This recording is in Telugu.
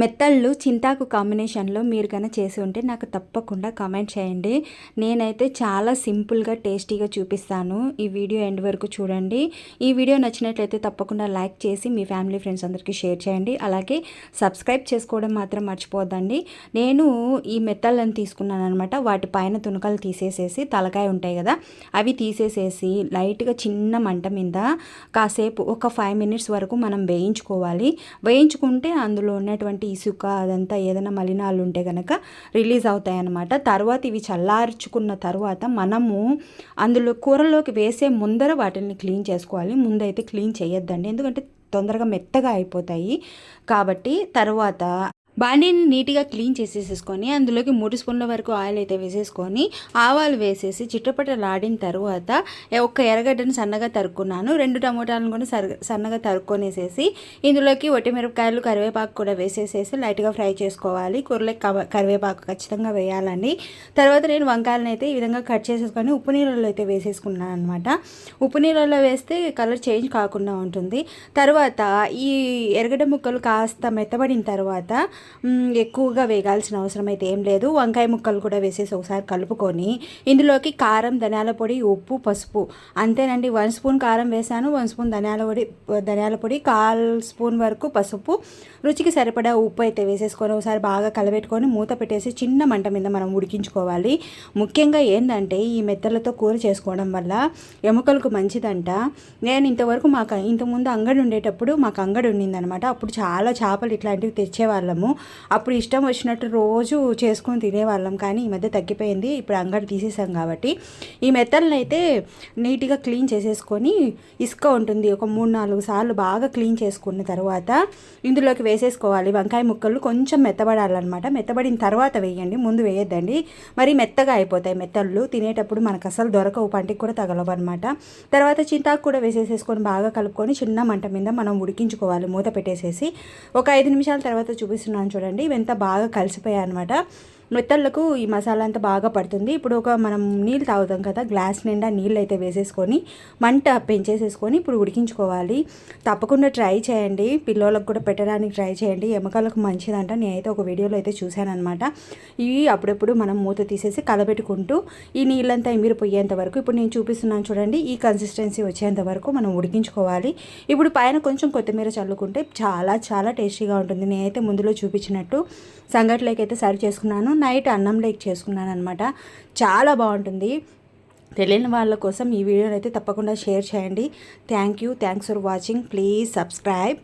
మెత్తళ్ళు చింతాకు కాంబినేషన్లో మీరు కనుక చేసి ఉంటే నాకు తప్పకుండా కామెంట్ చేయండి. నేనైతే చాలా సింపుల్గా టేస్టీగా చూపిస్తాను. ఈ వీడియో ఎండ్ వరకు చూడండి. ఈ వీడియో నచ్చినట్లయితే తప్పకుండా లైక్ చేసి మీ ఫ్యామిలీ ఫ్రెండ్స్ అందరికీ షేర్ చేయండి. అలాగే సబ్స్క్రైబ్ చేసుకోవడం మాత్రం మర్చిపోద్దండి. నేను ఈ మెత్తళ్ళని తీసుకున్నాను అనమాట. వాటి పైన తునకలు తీసేసేసి తలకాయ ఉంటాయి కదా, అవి తీసేసేసి లైట్గా చిన్న మంట మీద కాసేపు ఒక 5 minutes వరకు మనం వేయించుకోవాలి. వేయించుకుంటే అందులో ఉన్నటువంటి ఇసుక అదంతా ఏదైనా మలినాలు ఉంటే కనుక రిలీజ్ అవుతాయి అన్నమాట. తర్వాత ఇవి చల్లార్చుకున్న తర్వాత మనము అందులో కూరలోకి వేసే ముందర వాటిని క్లీన్ చేసుకోవాలి. ముందైతే క్లీన్ చేయొద్దండి, ఎందుకంటే తొందరగా మెత్తగా అయిపోతాయి. కాబట్టి తర్వాత బాండీని నీట్గా క్లీన్ చేసేసుకొని అందులోకి 3 స్పూన్ల వరకు ఆయిల్ అయితే వేసేసుకొని ఆవాలు వేసేసి చిట్టపట్టలాడిన తర్వాత ఒక ఎర్రగడ్డను సన్నగా తరుక్కున్నాను, 2 టమోటాలను కూడా సన్నగా తరుక్కొనేసేసి ఇందులోకి ఒట్టిమిరపకాయలు కరివేపాకు కూడా వేసేసేసి లైట్గా ఫ్రై చేసుకోవాలి. కూరలోకి కరివేపాకు ఖచ్చితంగా వేయాలండి. తర్వాత నేను వంకాయలను అయితే ఈ విధంగా కట్ చేసేసుకొని ఉప్పు నీళ్ళలో అయితే వేసేసుకున్నాను అనమాట. ఉప్పు నీళ్ళలో వేస్తే కలర్ చేంజ్ కాకుండా ఉంటుంది. తర్వాత ఈ ఎర్రగడ్డ ముక్కలు కాస్త మెత్తబడిన తర్వాత ఎక్కువగా వేగాల్సిన అవసరం అయితే ఏం లేదు. వంకాయ ముక్కలు కూడా వేసేసి ఒకసారి కలుపుకొని ఇందులోకి కారం, ధనియాల పొడి, ఉప్పు, పసుపు అంతేనండి. 1 స్పూన్ కారం వేసాను, 1 స్పూన్ ధనియాల పొడి, 1/4 స్పూన్ వరకు పసుపు, రుచికి సరిపడా ఉప్పు అయితే వేసేసుకొని ఒకసారి బాగా కలబెట్టుకొని మూత పెట్టేసి చిన్న మంట మీద మనం ఉడికించుకోవాలి. ముఖ్యంగా ఏంటంటే ఈ మెత్తలతో కూర చేసుకోవడం వల్ల ఎముకలకు మంచిదంట. నేను ఇంతకుముందు అంగడి ఉండేటప్పుడు మాకు అంగడి ఉండిందనమాట. అప్పుడు చాలా చేపలు ఇట్లాంటివి తెచ్చేవాళ్ళము. అప్పుడు ఇష్టం వచ్చినట్టు రోజు చేసుకొని తినేవాళ్ళం. కానీ ఈ మధ్య తగ్గిపోయింది, ఇప్పుడు అంగడి తీసేసాం కాబట్టి. ఈ మెత్తలను అయితే నీట్గా క్లీన్ చేసేసుకొని ఇసుక ఉంటుంది ఒక 3-4 సార్లు బాగా క్లీన్ చేసుకున్న తర్వాత ఇందులోకి వేసేసుకోవాలి. వంకాయ ముక్కలు కొంచెం మెత్తబడాలన్నమాట. మెత్తబడిన తర్వాత వేయండి, ముందు వేయొద్దండి, మరి మెత్తగా అయిపోతాయి మెత్తళ్ళు. తినేటప్పుడు మనకు అసలు దొరకవు, పంటికి కూడా తగలవు అనమాట. తర్వాత చింతాకు కూడా వేసేసేసుకొని బాగా కలుపుకొని చిన్న మంట మీద మనం ఉడికించుకోవాలి మూత పెట్టేసేసి. ఒక 5 నిమిషాల తర్వాత చూపిస్తున్నాను చూడండి, ఇవంతా బాగా కలిసిపోయాయి అనమాట. మెత్తళ్ళకు ఈ మసాలా అంతా బాగా పడుతుంది. ఇప్పుడు మనం నీళ్ళు తాగుతాం కదా, గ్లాస్ నిండా నీళ్ళు అయితే వేసేసుకొని మంట పెంచేసేసుకొని ఇప్పుడు ఉడికించుకోవాలి. తప్పకుండా ట్రై చేయండి, పిల్లలకు కూడా పెట్టడానికి ట్రై చేయండి, ఎముకలకు మంచిదంట. నేనైతే ఒక వీడియోలో అయితే చూశాను అనమాట. ఇవి అప్పుడప్పుడు మనం మూత తీసేసి కలబెట్టుకుంటూ ఈ నీళ్ళంతా ఇమిరిపోయేంత వరకు, ఇప్పుడు నేను చూపిస్తున్నాను చూడండి, ఈ కన్సిస్టెన్సీ వచ్చేంత వరకు మనం ఉడికించుకోవాలి. ఇప్పుడు పైన కొంచెం కొత్తిమీర చల్లుకుంటే చాలా చాలా టేస్టీగా ఉంటుంది. నేనైతే ముందులో చూపించినట్టు సంగట్లోకి అయితే సర్వ్ చేసుకున్నాను. నైట్ అన్నంలోకి చేసుకున్నాను అనమాట. చాలా బాగుంటుంది. తెలియని వాళ్ళ కోసం ఈ వీడియోని అయితే తప్పకుండా షేర్ చేయండి. Thanks for watching. Please subscribe.